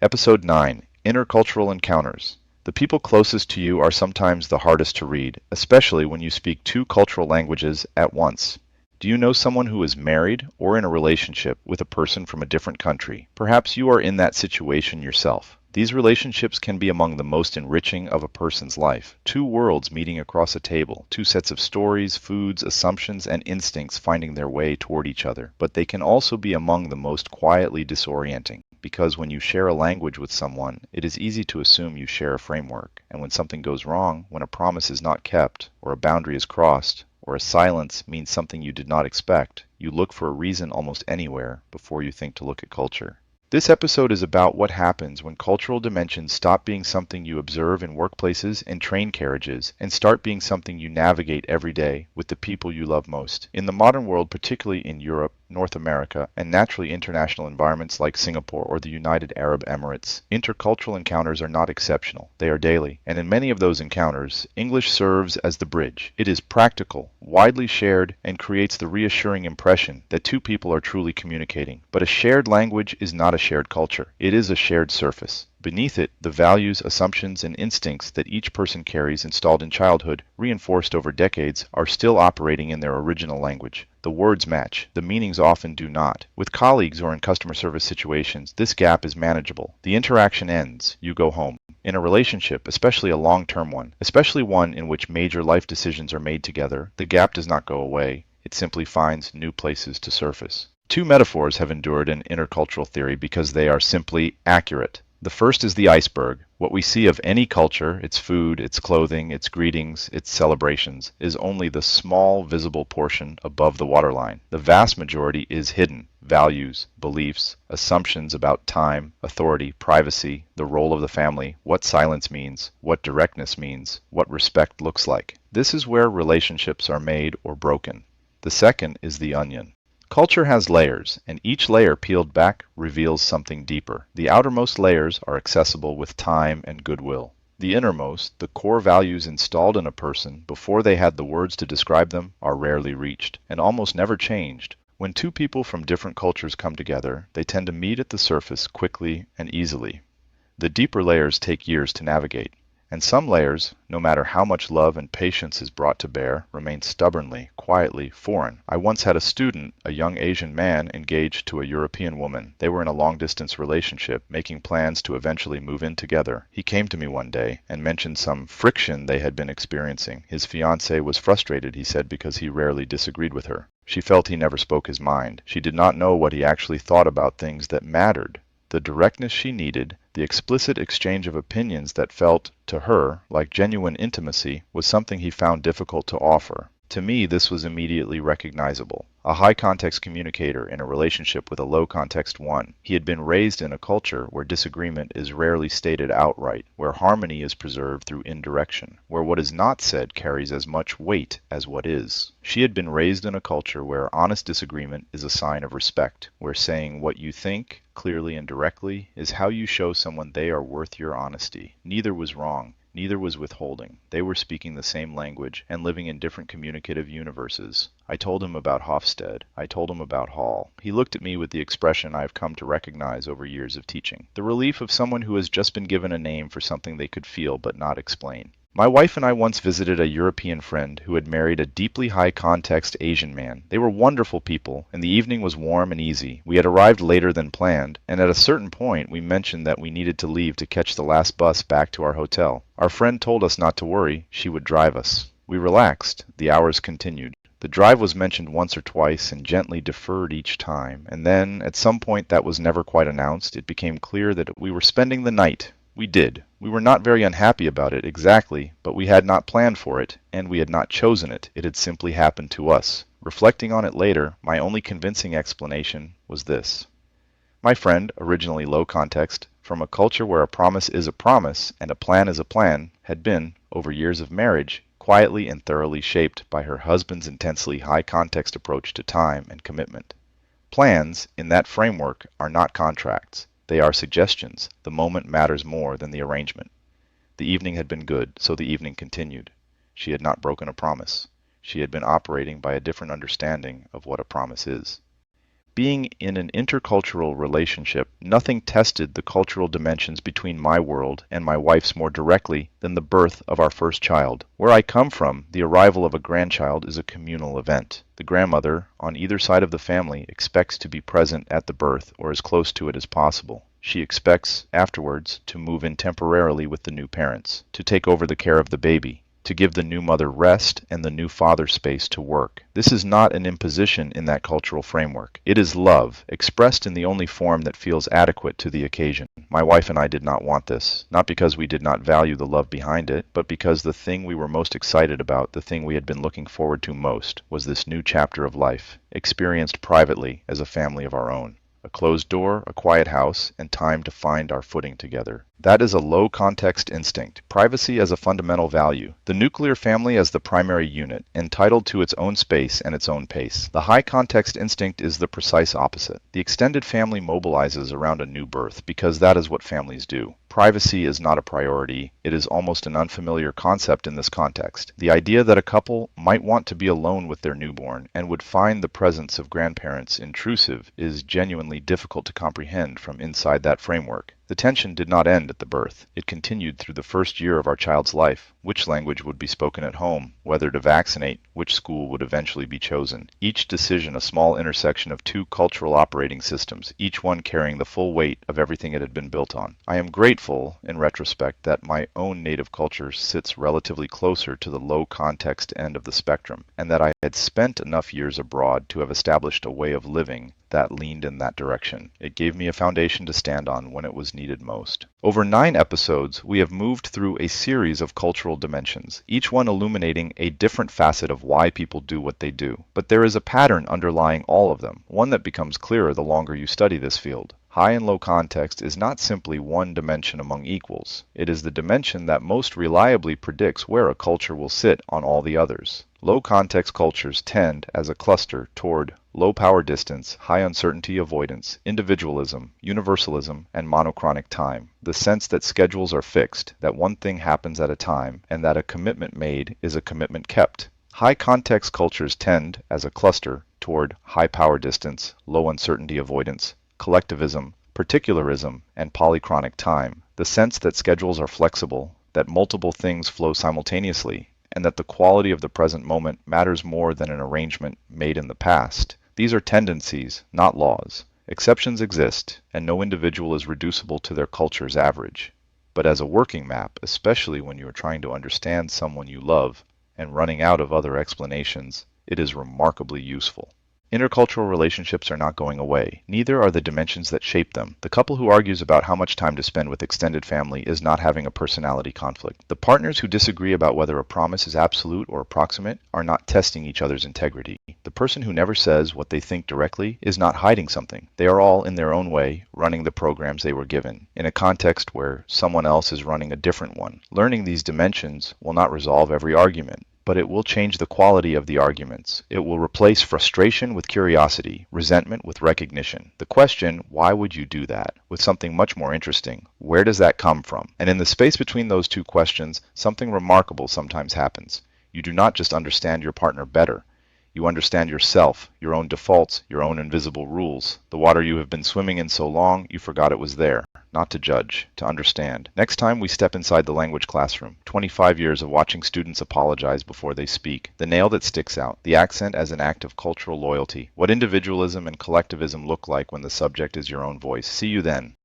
Episode 9, Intercultural Encounters. The people closest to you are sometimes the hardest to read, especially when you speak two cultural languages at once. Do you know someone who is married or in a relationship with a person from a different country? Perhaps you are in that situation yourself. These relationships can be among the most enriching of a person's life. Two worlds meeting across a table, two sets of stories, foods, assumptions, and instincts finding their way toward each other. But they can also be among the most quietly disorienting, because when you share a language with someone, it is easy to assume you share a framework. And when something goes wrong, when a promise is not kept, or a boundary is crossed, or a silence means something you did not expect, you look for a reason almost anywhere before you think to look at culture. This episode is about what happens when cultural dimensions stop being something you observe in workplaces and train carriages and start being something you navigate every day with the people you love most. In the modern world, particularly in Europe, North America, and naturally international environments like Singapore or the United Arab Emirates, intercultural encounters are not exceptional. They are daily. And in many of those encounters, English serves as the bridge. It is practical, widely shared, and creates the reassuring impression that two people are truly communicating. But a shared language is not a shared culture. It is a shared surface. Beneath it, the values, assumptions, and instincts that each person carries installed in childhood, reinforced over decades, are still operating in their original language. The words match. The meanings often do not. With colleagues or in customer service situations, this gap is manageable. The interaction ends. You go home. In a relationship, especially a long-term one, especially one in which major life decisions are made together, the gap does not go away. It simply finds new places to surface. Two metaphors have endured in intercultural theory because they are simply accurate. The first is the iceberg. What we see of any culture, its food, its clothing, its greetings, its celebrations, is only the small visible portion above the waterline. The vast majority is hidden. Values, beliefs, assumptions about time, authority, privacy, the role of the family, what silence means, what directness means, what respect looks like. This is where relationships are made or broken. The second is the onion. Culture has layers, and each layer peeled back reveals something deeper. The outermost layers are accessible with time and goodwill. The innermost, the core values installed in a person before they had the words to describe them, are rarely reached, and almost never changed. When two people from different cultures come together, they tend to meet at the surface quickly and easily. The deeper layers take years to navigate. And some layers, no matter how much love and patience is brought to bear, remain stubbornly, quietly foreign. I once had a student, a young Asian man, engaged to a European woman. They were in a long-distance relationship, making plans to eventually move in together. He came to me one day and mentioned some friction they had been experiencing. His fiancée was frustrated, he said, because he rarely disagreed with her. She felt he never spoke his mind. She did not know what he actually thought about things that mattered. The directness she needed, the explicit exchange of opinions that felt, to her, like genuine intimacy, was something he found difficult to offer. To me, this was immediately recognizable. A high-context communicator in a relationship with a low-context one. He had been raised in a culture where disagreement is rarely stated outright, where harmony is preserved through indirection, where what is not said carries as much weight as what is. She had been raised in a culture where honest disagreement is a sign of respect, where saying what you think, clearly and directly, is how you show someone they are worth your honesty. Neither was wrong. Neither was withholding. They were speaking the same language and living in different communicative universes. I told him about Hofstede. I told him about Hall. He looked at me with the expression I have come to recognize over years of teaching. The relief of someone who has just been given a name for something they could feel but not explain. My wife and I once visited a European friend who had married a deeply high-context Asian man. They were wonderful people, and the evening was warm and easy. We had arrived later than planned, and at a certain point we mentioned that we needed to leave to catch the last bus back to our hotel. Our friend told us not to worry, she would drive us. We relaxed. The hours continued. The drive was mentioned once or twice and gently deferred each time, and then, at some point that was never quite announced, it became clear that we were spending the night. We did. We were not very unhappy about it, exactly, but we had not planned for it, and we had not chosen it. It had simply happened to us. Reflecting on it later, my only convincing explanation was this. My friend, originally low context, from a culture where a promise is a promise and a plan is a plan, had been, over years of marriage, quietly and thoroughly shaped by her husband's intensely high context approach to time and commitment. Plans, in that framework, are not contracts. They are suggestions. The moment matters more than the arrangement. The evening had been good, so the evening continued. She had not broken a promise. She had been operating by a different understanding of what a promise is. Being in an intercultural relationship, nothing tested the cultural dimensions between my world and my wife's more directly than the birth of our first child. Where I come from, the arrival of a grandchild is a communal event. The grandmother, on either side of the family, expects to be present at the birth or as close to it as possible. She expects, afterwards, to move in temporarily with the new parents, to take over the care of the baby, to give the new mother rest and the new father space to work. This is not an imposition in that cultural framework. It is love, expressed in the only form that feels adequate to the occasion. My wife and I did not want this, not because we did not value the love behind it, but because the thing we were most excited about, the thing we had been looking forward to most, was this new chapter of life, experienced privately as a family of our own. A closed door, a quiet house, and time to find our footing together. That is a low context instinct. Privacy as a fundamental value. The nuclear family as the primary unit, entitled to its own space and its own pace. The high context instinct is the precise opposite. The extended family mobilizes around a new birth because that is what families do. Privacy is not a priority. It is almost an unfamiliar concept in this context. The idea that a couple might want to be alone with their newborn and would find the presence of grandparents intrusive is genuinely difficult to comprehend from inside that framework. The tension did not end at the birth. It continued through the first year of our child's life. Which language would be spoken at home, whether to vaccinate, which school would eventually be chosen. Each decision a small intersection of two cultural operating systems, each one carrying the full weight of everything it had been built on. I am grateful, in retrospect, that my own native culture sits relatively closer to the low context end of the spectrum, and that I had spent enough years abroad to have established a way of living that leaned in that direction. It gave me a foundation to stand on when it was needed most. Over 9 episodes, we have moved through a series of cultural dimensions, each one illuminating a different facet of why people do what they do. But there is a pattern underlying all of them, one that becomes clearer the longer you study this field. High and low context is not simply one dimension among equals. It is the dimension that most reliably predicts where a culture will sit on all the others. Low context cultures tend, as a cluster, toward low power distance, high uncertainty avoidance, individualism, universalism, and monochronic time. The sense that schedules are fixed, that one thing happens at a time, and that a commitment made is a commitment kept. High context cultures tend, as a cluster, toward high power distance, low uncertainty avoidance, collectivism, particularism, and polychronic time. The sense that schedules are flexible, that multiple things flow simultaneously, and that the quality of the present moment matters more than an arrangement made in the past. These are tendencies, not laws. Exceptions exist, and no individual is reducible to their culture's average. But as a working map, especially when you are trying to understand someone you love and running out of other explanations, it is remarkably useful. Intercultural relationships are not going away. Neither are the dimensions that shape them. The couple who argues about how much time to spend with extended family is not having a personality conflict. The partners who disagree about whether a promise is absolute or approximate are not testing each other's integrity. The person who never says what they think directly is not hiding something. They are all, in their own way, running the programs they were given, in a context where someone else is running a different one. Learning these dimensions will not resolve every argument, but it will change the quality of the arguments. It will replace frustration with curiosity, resentment with recognition. The question, why would you do that, with something much more interesting, where does that come from? And in the space between those two questions, something remarkable sometimes happens. You do not just understand your partner better. You understand yourself, your own defaults, your own invisible rules. The water you have been swimming in so long, you forgot it was there. Not to judge, to understand. Next time we step inside the language classroom, 25 years of watching students apologize before they speak. The nail that sticks out, the accent as an act of cultural loyalty. What individualism and collectivism look like when the subject is your own voice. See you then.